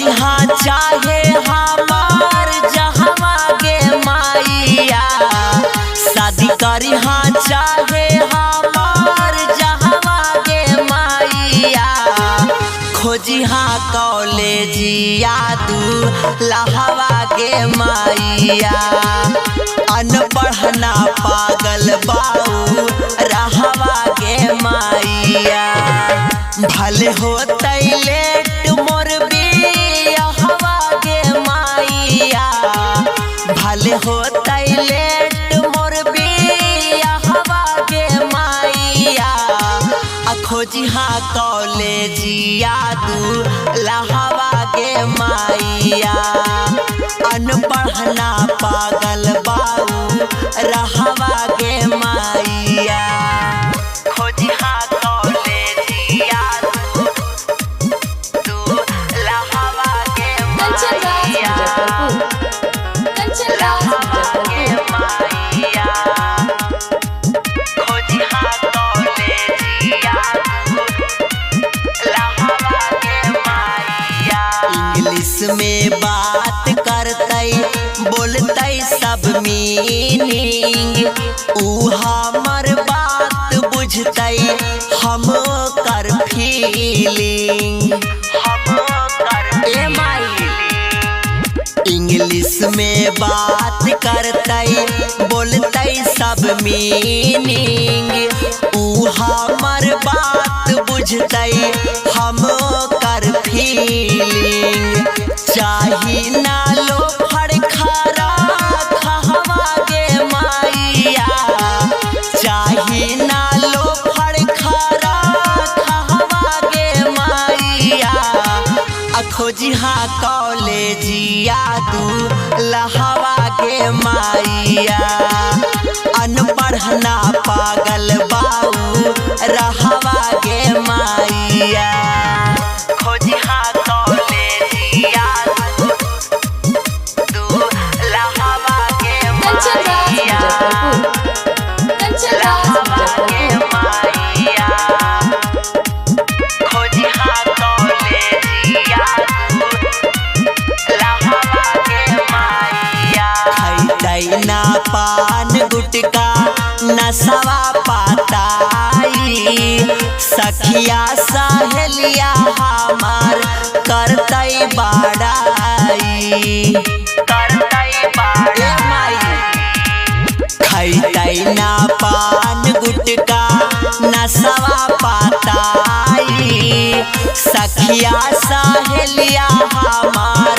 करिहा चाहे हमार जहवा गे माइया, शादी करिहा चाहे हमार जहवा गे माइया, खोजिहा कॉलेजिया दूल्हवा गे माइया, अनपढ़ ना पागल बाऊ रहवा गे माइया, भले होतै लेट मोर बियाहवा गे माइया, भले होतै लेट मोर बियाहवा गे माइया, खोजिहा कॉलेजिया दूल्हवा गे माइया, अनपढ़ ना पागल बाऊ रहवा गे माइया, खोजिहा कॉलेजिया दूल्हवा गे माइया, रहवा गे माइया, खोजिहा कॉलेजिया दूल्हवा गे माइया। इंग्लिश में बात करतै बोलतै सब मीनिंग, ऊ हमर बात बुझतै हम कर फीलिंग, ए माई। इंग्लिश में बात करतै बोलतै सब मीनिंग, ऊ हमर बात बुझतै हम कर फीलिंग, चाही ना लो फड़खारा खहवा गे माइया, चाही ना लो फड़खारा खहवा गे माइया, खोजिहा कॉलेजिया दूल्हवा गे माइया, अनपढ़ ना पागल बाऊ रहवा गे माइया, खोजिहा कॉलेजिया दूल्हवा गे माइया, रहवा गे माइया, खोजिहा कॉलेजिया दूल्हवा गे माइया, खैतै ना पान गुटका नशवा पाताई, सखिया सहेलिया हमार करतै बड़ाई, खैतै ना पान गुटका नशवा पाताई, सखिया सहेलिया हमार